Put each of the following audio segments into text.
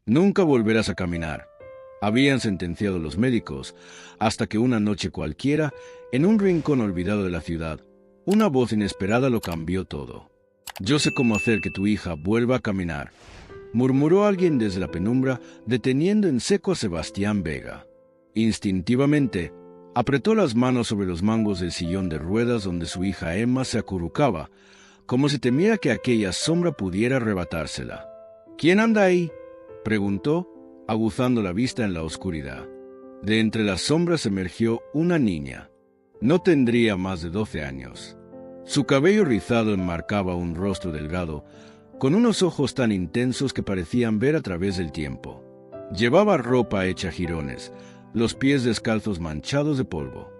Nunca volverás a caminar, habían sentenciado los médicos, hasta que una noche cualquiera, en un rincón olvidado de la ciudad, una voz inesperada lo cambió todo. «Yo sé cómo hacer que tu hija vuelva a caminar», murmuró alguien desde la penumbra, deteniendo en seco a Sebastián Vega. Instintivamente, apretó las manos sobre los mangos del sillón de ruedas donde su hija Emma se acurrucaba, como si temiera que aquella sombra pudiera arrebatársela. «¿Quién anda ahí?», preguntó, aguzando la vista en la oscuridad. De entre las sombras emergió una niña. No tendría más de 12 años. Su cabello rizado enmarcaba un rostro delgado, con unos ojos tan intensos que parecían ver a través del tiempo. Llevaba ropa hecha jirones, los pies descalzos manchados de polvo.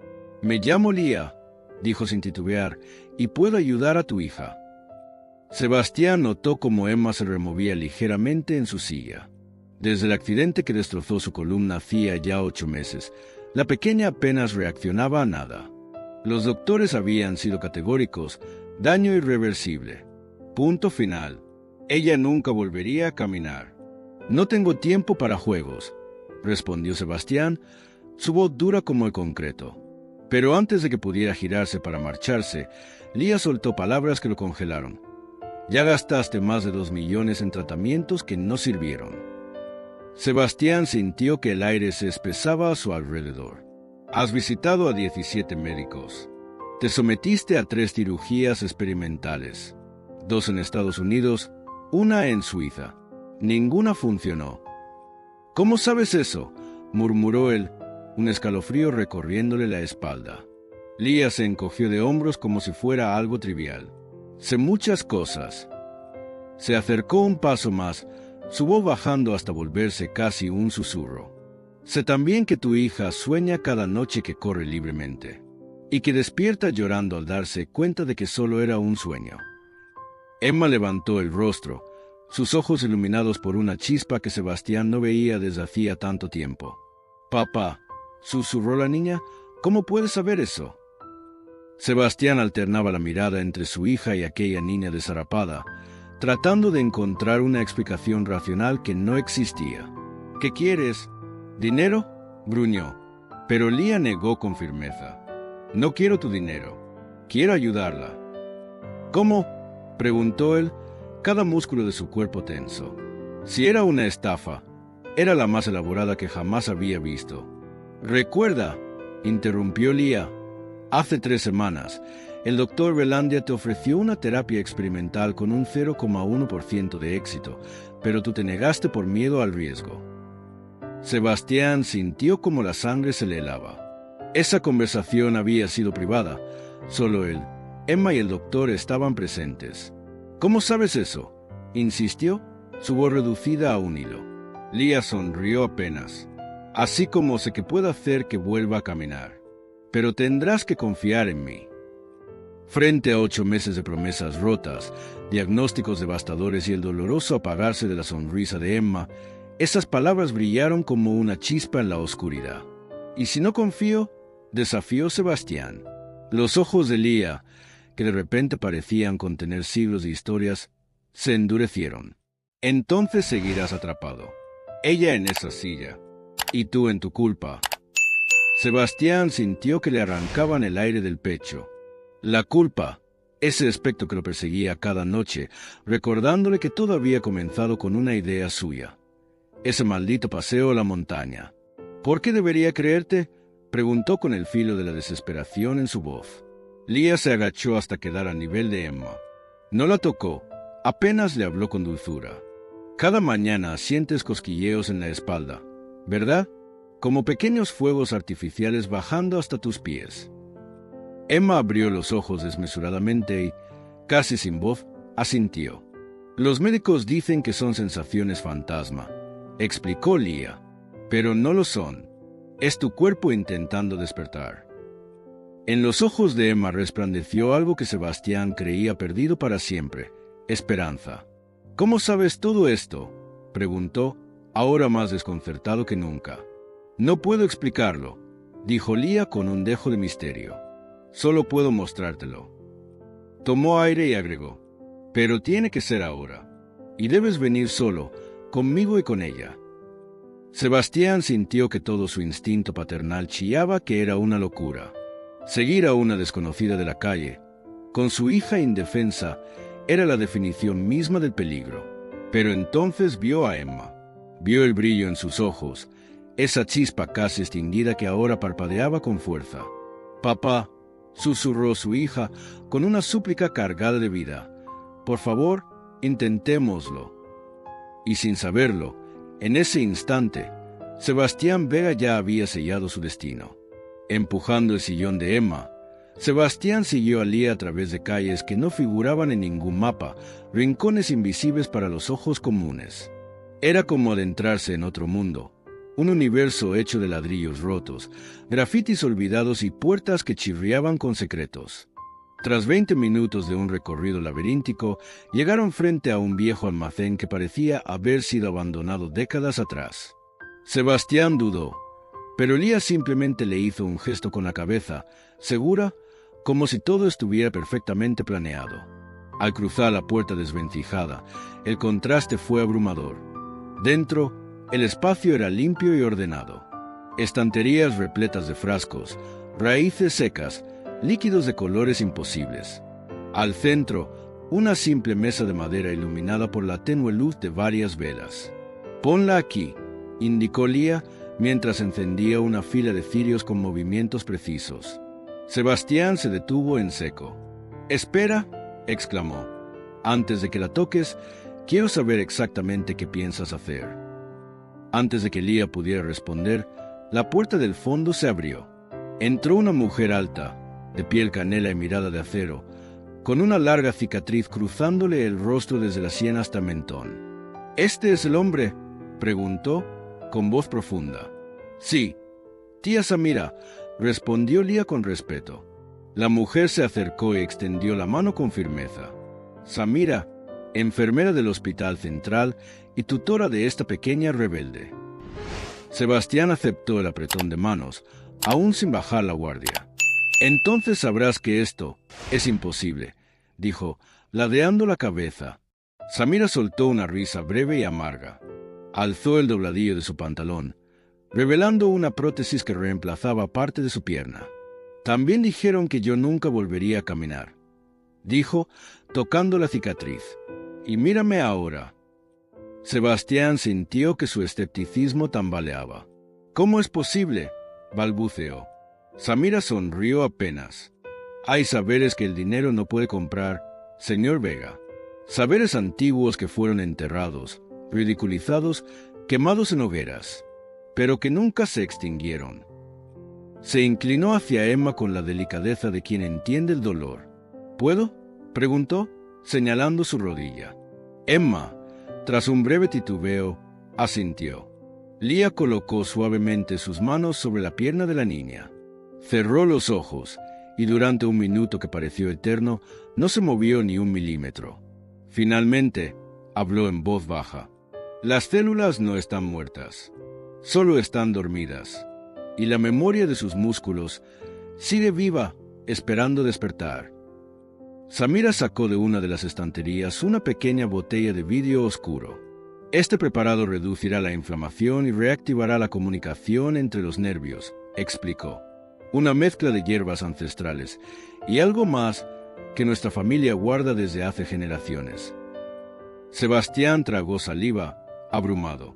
«Me llamo Lía», dijo sin titubear, «y puedo ayudar a tu hija». Sebastián notó cómo Emma se removía ligeramente en su silla. Desde el accidente que destrozó su columna hacía ya 8 meses, la pequeña apenas reaccionaba a nada. Los doctores habían sido categóricos: daño irreversible. Punto final. Ella nunca volvería a caminar. «No tengo tiempo para juegos», respondió Sebastián, su voz dura como el concreto. Pero antes de que pudiera girarse para marcharse, Lía soltó palabras que lo congelaron. «Ya gastaste más de 2 millones en tratamientos que no sirvieron». Sebastián sintió que el aire se espesaba a su alrededor. «Has visitado a 17 médicos. Te sometiste a 3 cirugías experimentales, 2 en Estados Unidos, 1 en Suiza. Ninguna funcionó». «¿Cómo sabes eso?», murmuró él, un escalofrío recorriéndole la espalda. Lía se encogió de hombros como si fuera algo trivial. «Sé muchas cosas». Se acercó un paso más, su voz bajando hasta volverse casi un susurro. «Sé también que tu hija sueña cada noche que corre libremente, y que despierta llorando al darse cuenta de que solo era un sueño». Emma levantó el rostro, sus ojos iluminados por una chispa que Sebastián no veía desde hacía tanto tiempo. «Papá», susurró la niña, «¿cómo puedes saber eso?». Sebastián alternaba la mirada entre su hija y aquella niña desarapada, tratando de encontrar una explicación racional que no existía. «¿Qué quieres? ¿Dinero?», gruñó, pero Lía negó con firmeza. «No quiero tu dinero. Quiero ayudarla». «¿Cómo?», preguntó él, cada músculo de su cuerpo tenso. Si era una estafa, era la más elaborada que jamás había visto. «Recuerda», interrumpió Lía, «hace 3 semanas, el doctor Velandia te ofreció una terapia experimental con un 0,1% de éxito, pero tú te negaste por miedo al riesgo». Sebastián sintió como la sangre se le helaba. Esa conversación había sido privada. Solo él, Emma y el doctor estaban presentes. «¿Cómo sabes eso?», insistió, su voz reducida a un hilo. Lía sonrió apenas. «Así como sé que puedo hacer que vuelva a caminar. Pero tendrás que confiar en mí». Frente a 8 meses de promesas rotas, diagnósticos devastadores y el doloroso apagarse de la sonrisa de Emma, esas palabras brillaron como una chispa en la oscuridad. «¿Y si no confío?», desafió Sebastián. Los ojos de Lía, que de repente parecían contener siglos de historias, se endurecieron. «Entonces seguirás atrapado. Ella en esa silla, y tú en tu culpa». Sebastián sintió que le arrancaban el aire del pecho. La culpa, ese aspecto que lo perseguía cada noche, recordándole que todo había comenzado con una idea suya. Ese maldito paseo a la montaña. «¿Por qué debería creerte?», preguntó con el filo de la desesperación en su voz. Lía se agachó hasta quedar a nivel de Emma. No la tocó, apenas le habló con dulzura. «Cada mañana sientes cosquilleos en la espalda, ¿verdad? Como pequeños fuegos artificiales bajando hasta tus pies». Emma abrió los ojos desmesuradamente y, casi sin voz, asintió. «Los médicos dicen que son sensaciones fantasma», explicó Lía, «pero no lo son. Es tu cuerpo intentando despertar». En los ojos de Emma resplandeció algo que Sebastián creía perdido para siempre: esperanza. «¿Cómo sabes todo esto?», preguntó, ahora más desconcertado que nunca. «No puedo explicarlo», dijo Lía con un dejo de misterio. «Solo puedo mostrártelo». Tomó aire y agregó: «Pero tiene que ser ahora. Y debes venir solo, conmigo y con ella. Sebastián sintió que todo su instinto paternal chillaba que era una locura. Seguir a una desconocida de la calle, con su hija indefensa, era la definición misma del peligro. Pero entonces vio a Emma. Vio el brillo en sus ojos, esa chispa casi extinguida que ahora parpadeaba con fuerza. «Papá», susurró su hija con una súplica cargada de vida, «por favor, intentémoslo». Y sin saberlo, en ese instante, Sebastián Vega ya había sellado su destino. Empujando el sillón de Emma, Sebastián siguió a Lía a través de calles que no figuraban en ningún mapa, rincones invisibles para los ojos comunes. Era como adentrarse en otro mundo, un universo hecho de ladrillos rotos, grafitis olvidados y puertas que chirriaban con secretos. Tras 20 minutos de un recorrido laberíntico, llegaron frente a un viejo almacén que parecía haber sido abandonado décadas atrás. Sebastián dudó, pero Lía simplemente le hizo un gesto con la cabeza, segura, como si todo estuviera perfectamente planeado. Al cruzar la puerta desvencijada, el contraste fue abrumador. Dentro, el espacio era limpio y ordenado. Estanterías repletas de frascos, raíces secas, líquidos de colores imposibles. Al centro, una simple mesa de madera iluminada por la tenue luz de varias velas. «Ponla aquí», indicó Lía, mientras encendía una fila de cirios con movimientos precisos. Sebastián se detuvo en seco. «Espera», exclamó. «Antes de que la toques, quiero saber exactamente qué piensas hacer». Antes de que Lía pudiera responder, la puerta del fondo se abrió. Entró una mujer alta, de piel canela y mirada de acero, con una larga cicatriz cruzándole el rostro desde la sien hasta el mentón. «¿Este es el hombre?», preguntó, con voz profunda. «Sí, tía Samira», respondió Lía con respeto. La mujer se acercó y extendió la mano con firmeza. «Samira, enfermera del Hospital Central y tutora de esta pequeña rebelde». Sebastián aceptó el apretón de manos, aún sin bajar la guardia. «Entonces sabrás que esto es imposible», dijo, ladeando la cabeza. Samira soltó una risa breve y amarga. Alzó el dobladillo de su pantalón, revelando una prótesis que reemplazaba parte de su pierna. «También dijeron que yo nunca volvería a caminar», dijo, tocando la cicatriz. «Y mírame ahora». Sebastián sintió que su escepticismo tambaleaba. «¿Cómo es posible?», balbuceó. Samira sonrió apenas. «Hay saberes que el dinero no puede comprar, señor Vega. Saberes antiguos que fueron enterrados, ridiculizados, quemados en hogueras, pero que nunca se extinguieron». Se inclinó hacia Emma con la delicadeza de quien entiende el dolor. «¿Puedo?», preguntó, señalando su rodilla. Emma, tras un breve titubeo, asintió. Lía colocó suavemente sus manos sobre la pierna de la niña. Cerró los ojos, y durante un minuto que pareció eterno, no se movió ni un milímetro. Finalmente, habló en voz baja. «Las células no están muertas, solo están dormidas, y la memoria de sus músculos sigue viva, esperando despertar». Samira sacó de una de las estanterías una pequeña botella de vidrio oscuro. «Este preparado reducirá la inflamación y reactivará la comunicación entre los nervios», explicó. «Una mezcla de hierbas ancestrales y algo más que nuestra familia guarda desde hace generaciones». Sebastián tragó saliva, abrumado.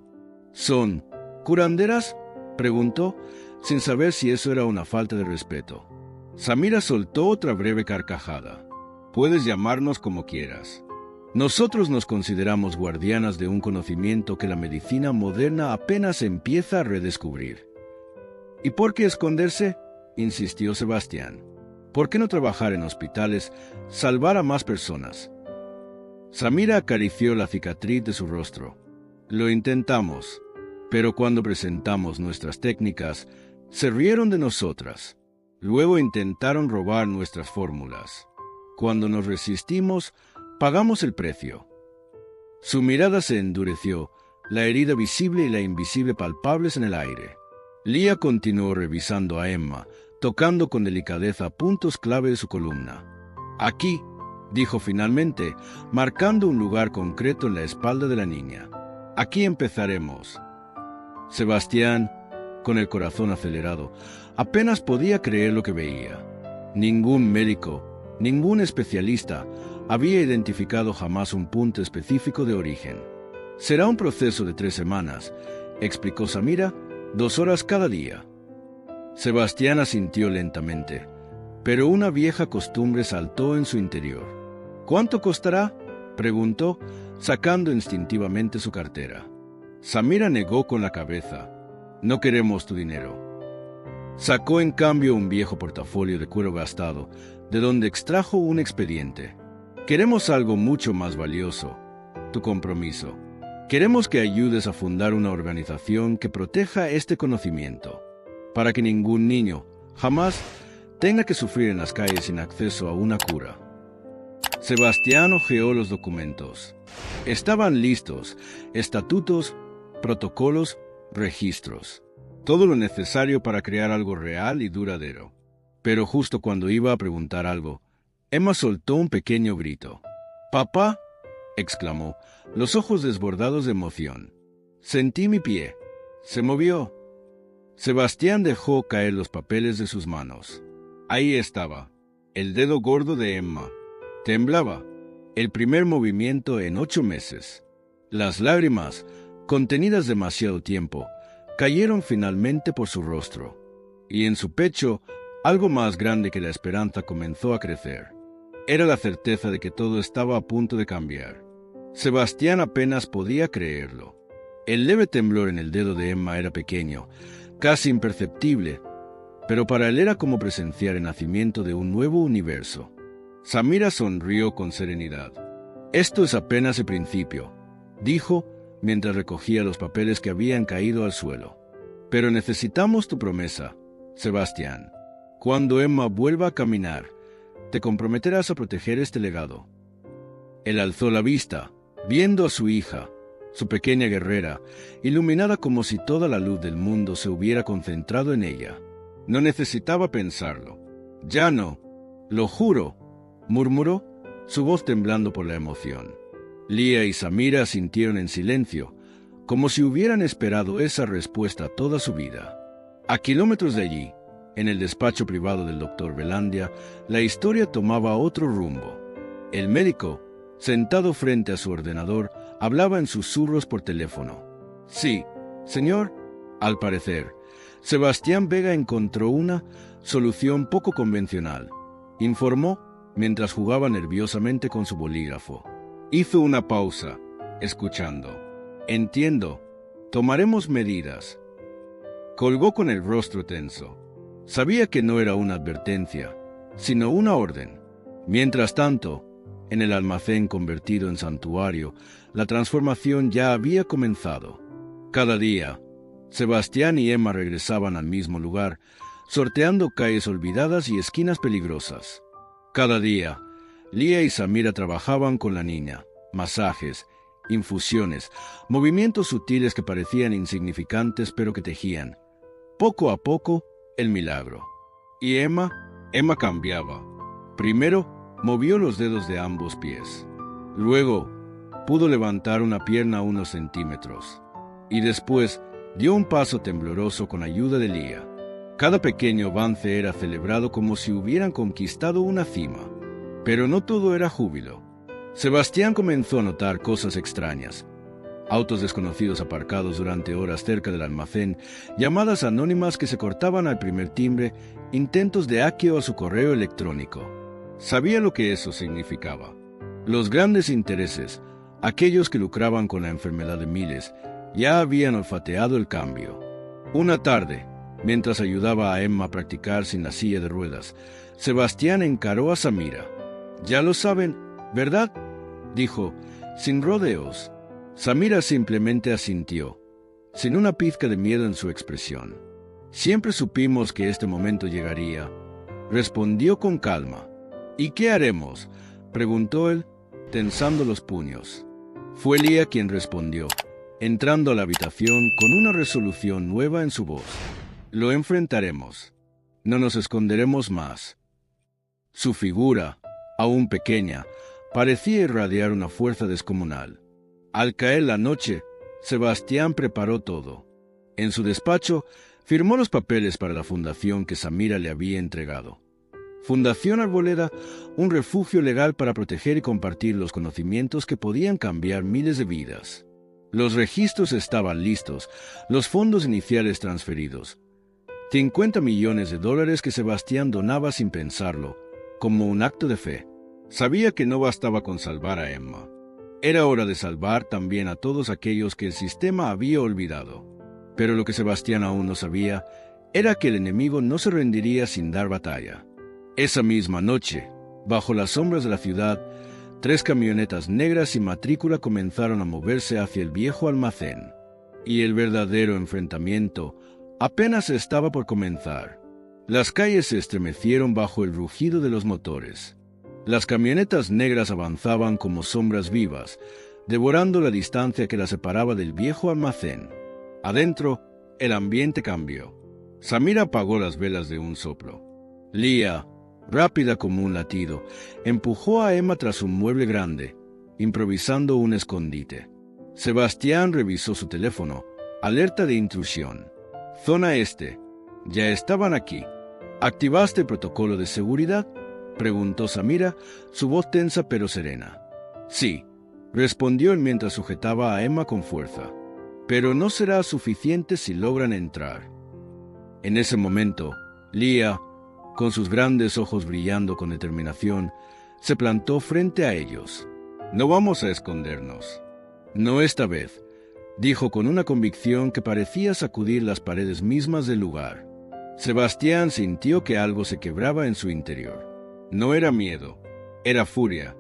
«¿Son curanderas?», preguntó, sin saber si eso era una falta de respeto. Samira soltó otra breve carcajada. «Puedes llamarnos como quieras. Nosotros nos consideramos guardianas de un conocimiento que la medicina moderna apenas empieza a redescubrir». «¿Y por qué esconderse?», insistió Sebastián. «¿Por qué no trabajar en hospitales, salvar a más personas?». Samira acarició la cicatriz de su rostro. «Lo intentamos, pero cuando presentamos nuestras técnicas, se rieron de nosotras. Luego intentaron robar nuestras fórmulas. Cuando nos resistimos, pagamos el precio». Su mirada se endureció, la herida visible y la invisible palpables en el aire. Lía continuó revisando a Emma, tocando con delicadeza puntos clave de su columna. «Aquí», dijo finalmente, marcando un lugar concreto en la espalda de la niña. Aquí empezaremos. Sebastián, con el corazón acelerado, apenas podía creer lo que veía. Ningún médico, ningún especialista había identificado jamás un punto específico de origen. Será un proceso de 3 semanas, explicó Samira, 2 horas cada día. Sebastián asintió lentamente, pero una vieja costumbre saltó en su interior. ¿Cuánto costará?, preguntó, sacando instintivamente su cartera. Samira negó con la cabeza. No queremos tu dinero. Sacó en cambio un viejo portafolio de cuero gastado, de donde extrajo un expediente. Queremos algo mucho más valioso, tu compromiso. Queremos que ayudes a fundar una organización que proteja este conocimiento, para que ningún niño jamás tenga que sufrir en las calles sin acceso a una cura. Sebastián hojeó los documentos. Estaban listos: estatutos, protocolos, registros. Todo lo necesario para crear algo real y duradero. Pero justo cuando iba a preguntar algo, Emma soltó un pequeño grito. «¡Papá!», exclamó, los ojos desbordados de emoción. Sentí mi pie. Se movió. Sebastián dejó caer los papeles de sus manos. Ahí estaba, el dedo gordo de Emma. Temblaba. El primer movimiento en 8 meses. Las lágrimas, contenidas demasiado tiempo, cayeron finalmente por su rostro. Y en su pecho, algo más grande que la esperanza comenzó a crecer. Era la certeza de que todo estaba a punto de cambiar. Sebastián apenas podía creerlo. El leve temblor en el dedo de Emma era pequeño, casi imperceptible, pero para él era como presenciar el nacimiento de un nuevo universo. Samira sonrió con serenidad. «Esto es apenas el principio», dijo mientras recogía los papeles que habían caído al suelo. «Pero necesitamos tu promesa, Sebastián. Cuando Emma vuelva a caminar, te comprometerás a proteger este legado». Él alzó la vista, viendo a su hija, su pequeña guerrera, iluminada como si toda la luz del mundo se hubiera concentrado en ella. No necesitaba pensarlo. «Ya no, lo juro», murmuró, su voz temblando por la emoción. Lía y Samira asintieron en silencio, como si hubieran esperado esa respuesta toda su vida. A kilómetros de allí, en el despacho privado del doctor Velandia, la historia tomaba otro rumbo. El médico, sentado frente a su ordenador, hablaba en susurros por teléfono. «Sí, señor». Al parecer, Sebastián Vega encontró una solución poco convencional, informó mientras jugaba nerviosamente con su bolígrafo. Hizo una pausa, escuchando. «Entiendo. Tomaremos medidas». Colgó con el rostro tenso. Sabía que no era una advertencia, sino una orden. Mientras tanto, en el almacén convertido en santuario, la transformación ya había comenzado. Cada día, Sebastián y Emma regresaban al mismo lugar, sorteando calles olvidadas y esquinas peligrosas. Cada día, Lía y Samira trabajaban con la niña, masajes, infusiones, movimientos sutiles que parecían insignificantes pero que tejían, poco a poco, el milagro. Y Emma cambiaba. Primero, movió los dedos de ambos pies. Luego, pudo levantar una pierna unos centímetros. Y después, dio un paso tembloroso con ayuda de Lía. Cada pequeño avance era celebrado como si hubieran conquistado una cima. Pero no todo era júbilo. Sebastián comenzó a notar cosas extrañas. Autos desconocidos aparcados durante horas cerca del almacén, llamadas anónimas que se cortaban al primer timbre, intentos de hackeo a su correo electrónico. Sabía lo que eso significaba. Los grandes intereses, aquellos que lucraban con la enfermedad de miles, ya habían olfateado el cambio. Una tarde, mientras ayudaba a Emma a practicar sin la silla de ruedas, Sebastián encaró a Samira. «Ya lo saben, ¿verdad?», dijo, sin rodeos. Samira simplemente asintió, sin una pizca de miedo en su expresión. «Siempre supimos que este momento llegaría», respondió con calma. «¿Y qué haremos?», preguntó él, tensando los puños. Fue Lía quien respondió, entrando a la habitación con una resolución nueva en su voz. «Lo enfrentaremos. No nos esconderemos más». Su figura, aún pequeña, parecía irradiar una fuerza descomunal. Al caer la noche, Sebastián preparó todo. En su despacho, firmó los papeles para la fundación que Samira le había entregado. Fundación Arboleda, un refugio legal para proteger y compartir los conocimientos que podían cambiar miles de vidas. Los registros estaban listos, los fondos iniciales transferidos. 50 millones de dólares que Sebastián donaba sin pensarlo, como un acto de fe. Sabía que no bastaba con salvar a Emma. Era hora de salvar también a todos aquellos que el sistema había olvidado. Pero lo que Sebastián aún no sabía era que el enemigo no se rendiría sin dar batalla. Esa misma noche, bajo las sombras de la ciudad, 3 camionetas negras sin matrícula comenzaron a moverse hacia el viejo almacén. Y el verdadero enfrentamiento apenas estaba por comenzar. Las calles se estremecieron bajo el rugido de los motores. Las camionetas negras avanzaban como sombras vivas, devorando la distancia que las separaba del viejo almacén. Adentro, el ambiente cambió. Samira apagó las velas de un soplo. Lía, rápida como un latido, empujó a Emma tras un mueble grande, improvisando un escondite. Sebastián revisó su teléfono, alerta de intrusión. Zona Este. Ya estaban aquí. ¿Activaste el protocolo de seguridad?, preguntó Samira, su voz tensa pero serena. Sí, respondió él mientras sujetaba a Emma con fuerza. Pero no será suficiente si logran entrar. En ese momento, Lía, con sus grandes ojos brillando con determinación, se plantó frente a ellos. No vamos a escondernos. No esta vez, dijo con una convicción que parecía sacudir las paredes mismas del lugar. Sebastián sintió que algo se quebraba en su interior. No era miedo, era furia,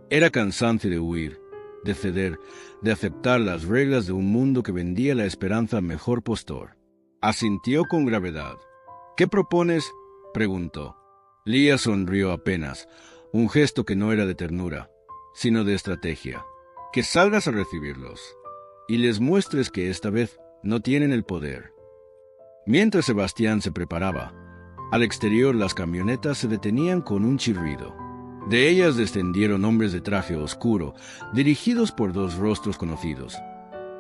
era cansancio de huir, de ceder, de aceptar las reglas de un mundo que vendía la esperanza al mejor postor. Asintió con gravedad. ¿Qué propones?, preguntó. Lía sonrió apenas, un gesto que no era de ternura, sino de estrategia. Que salgas a recibirlos, y les muestres que esta vez no tienen el poder. Mientras Sebastián se preparaba, al exterior las camionetas se detenían con un chirrido. De ellas descendieron hombres de traje oscuro, dirigidos por 2 rostros conocidos.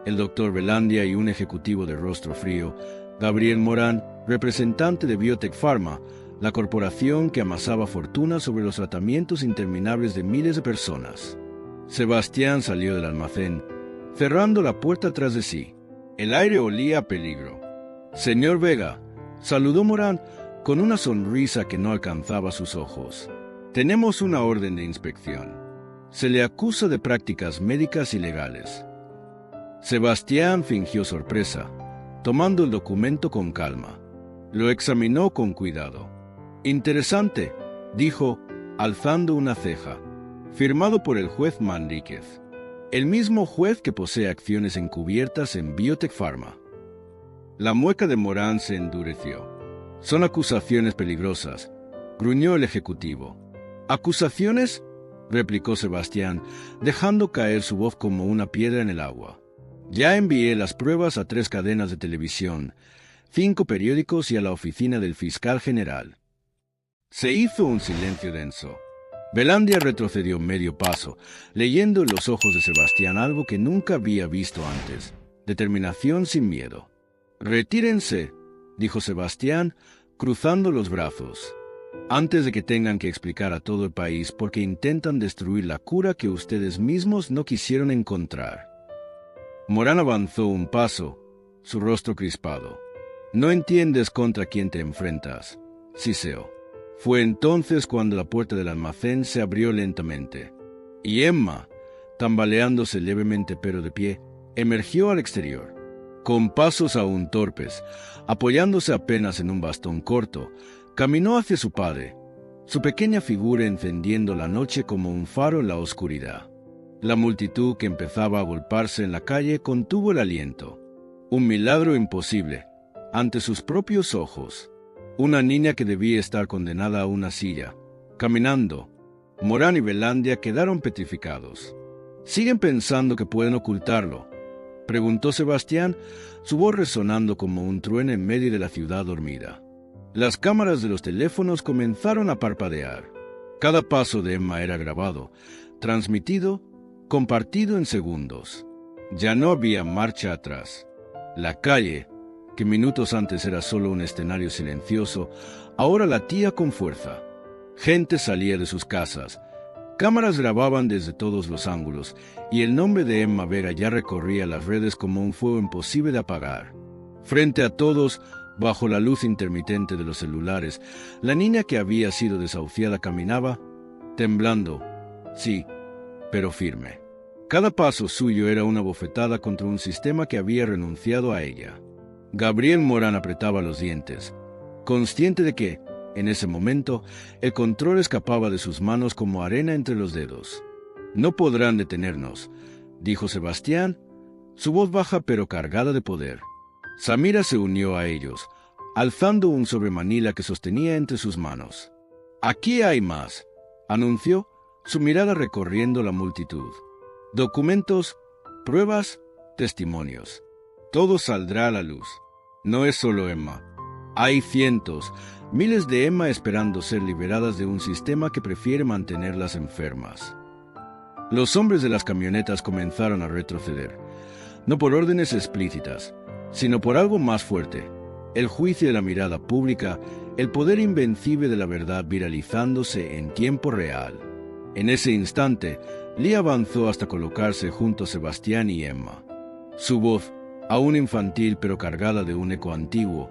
El doctor Velandia y un ejecutivo de rostro frío, Gabriel Morán, representante de Biotech Pharma, la corporación que amasaba fortuna sobre los tratamientos interminables de miles de personas. Sebastián salió del almacén, cerrando la puerta tras de sí. El aire olía a peligro. «Señor Vega», saludó Morán con una sonrisa que no alcanzaba sus ojos. «Tenemos una orden de inspección. Se le acusa de prácticas médicas ilegales». Sebastián fingió sorpresa, tomando el documento con calma. Lo examinó con cuidado. «Interesante», dijo, alzando una ceja. «Firmado por el juez Manríquez, el mismo juez que posee acciones encubiertas en Biotech Pharma». La mueca de Morán se endureció. «Son acusaciones peligrosas», gruñó el ejecutivo. «¿Acusaciones?», replicó Sebastián, dejando caer su voz como una piedra en el agua. «Ya envié las pruebas a 3 cadenas de televisión, 5 periódicos y a la oficina del fiscal general». Se hizo un silencio denso. Velandia retrocedió medio paso, leyendo en los ojos de Sebastián algo que nunca había visto antes: determinación sin miedo. «Retírense», dijo Sebastián, cruzando los brazos, «antes de que tengan que explicar a todo el país por qué intentan destruir la cura que ustedes mismos no quisieron encontrar». Morán avanzó un paso, su rostro crispado. «No entiendes contra quién te enfrentas», siseó. Fue entonces cuando la puerta del almacén se abrió lentamente, y Emma, tambaleándose levemente pero de pie, emergió al exterior. Con pasos aún torpes, apoyándose apenas en un bastón corto, caminó hacia su padre, su pequeña figura encendiendo la noche como un faro en la oscuridad. La multitud que empezaba a agolparse en la calle contuvo el aliento. Un milagro imposible, ante sus propios ojos. Una niña que debía estar condenada a una silla, caminando. Morán y Velandia quedaron petrificados. «¿Siguen pensando que pueden ocultarlo?», preguntó Sebastián, su voz resonando como un trueno en medio de la ciudad dormida. Las cámaras de los teléfonos comenzaron a parpadear. Cada paso de Emma era grabado, transmitido, compartido en segundos. Ya no había marcha atrás. La calle, que minutos antes era solo un escenario silencioso, ahora latía con fuerza. Gente salía de sus casas. Cámaras grababan desde todos los ángulos, y el nombre de Emma Vera ya recorría las redes como un fuego imposible de apagar. Frente a todos, bajo la luz intermitente de los celulares, la niña que había sido desahuciada caminaba, temblando, sí, pero firme. Cada paso suyo era una bofetada contra un sistema que había renunciado a ella. Gabriel Morán apretaba los dientes, consciente de que, en ese momento, el control escapaba de sus manos como arena entre los dedos. «No podrán detenernos», dijo Sebastián, su voz baja pero cargada de poder. Samira se unió a ellos, alzando un sobremanila que sostenía entre sus manos. «Aquí hay más», anunció, su mirada recorriendo la multitud. «Documentos, pruebas, testimonios. Todo saldrá a la luz. No es solo Emma. Hay cientos, miles de Emma esperando ser liberadas de un sistema que prefiere mantenerlas enfermas». Los hombres de las camionetas comenzaron a retroceder, no por órdenes explícitas, sino por algo más fuerte: el juicio de la mirada pública, el poder invencible de la verdad viralizándose en tiempo real. En ese instante, Lee avanzó hasta colocarse junto a Sebastián y Emma. Su voz, aún infantil pero cargada de un eco antiguo,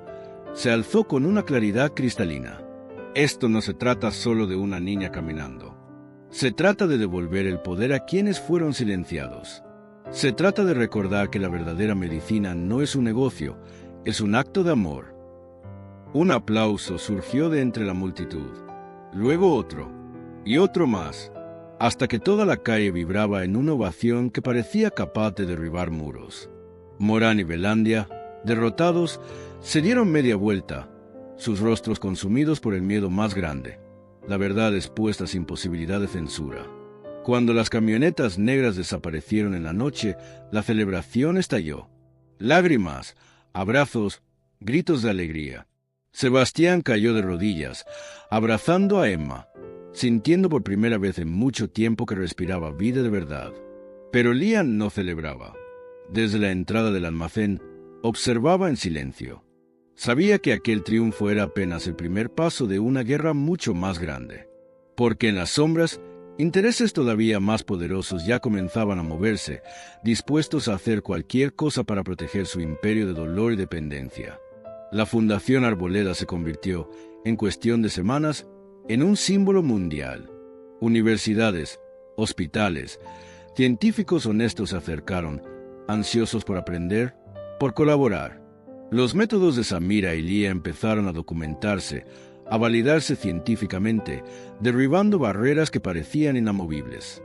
se alzó con una claridad cristalina. «Esto no se trata solo de una niña caminando. Se trata de devolver el poder a quienes fueron silenciados. Se trata de recordar que la verdadera medicina no es un negocio, es un acto de amor». Un aplauso surgió de entre la multitud, luego otro, y otro más, hasta que toda la calle vibraba en una ovación que parecía capaz de derribar muros. Morán y Belandia, derrotados, se dieron media vuelta, sus rostros consumidos por el miedo más grande, la verdad expuesta sin posibilidad de censura. Cuando las camionetas negras desaparecieron en la noche, la celebración estalló. Lágrimas, abrazos, gritos de alegría. Sebastián cayó de rodillas, abrazando a Emma, sintiendo por primera vez en mucho tiempo que respiraba vida de verdad. Pero Lian no celebraba. Desde la entrada del almacén, observaba en silencio. Sabía que aquel triunfo era apenas el primer paso de una guerra mucho más grande. Porque en las sombras, intereses todavía más poderosos ya comenzaban a moverse, dispuestos a hacer cualquier cosa para proteger su imperio de dolor y dependencia. La Fundación Arboleda se convirtió, en cuestión de semanas, en un símbolo mundial. Universidades, hospitales, científicos honestos se acercaron, ansiosos por aprender, por colaborar. Los métodos de Samira y Lía empezaron a documentarse, a validarse científicamente, derribando barreras que parecían inamovibles.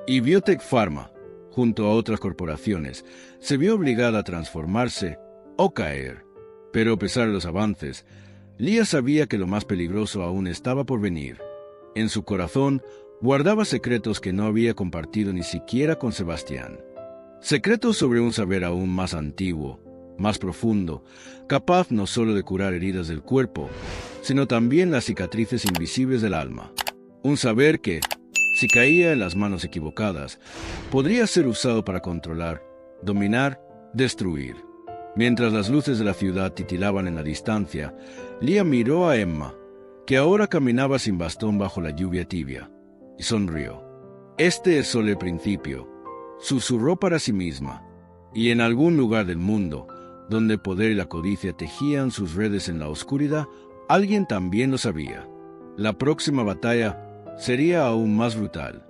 Y Biotech Pharma, junto a otras corporaciones, se vio obligada a transformarse o caer. Pero a pesar de los avances, Lía sabía que lo más peligroso aún estaba por venir. En su corazón guardaba secretos que no había compartido ni siquiera con Sebastián. Secretos sobre un saber aún más antiguo, más profundo, capaz no solo de curar heridas del cuerpo, sino también las cicatrices invisibles del alma. Un saber que, si caía en las manos equivocadas, podría ser usado para controlar, dominar, destruir. Mientras las luces de la ciudad titilaban en la distancia, Lía miró a Emma, que ahora caminaba sin bastón bajo la lluvia tibia, y sonrió. «Este es solo el principio», susurró para sí misma, y en algún lugar del mundo, donde el poder y la codicia tejían sus redes en la oscuridad, alguien también lo sabía. La próxima batalla sería aún más brutal.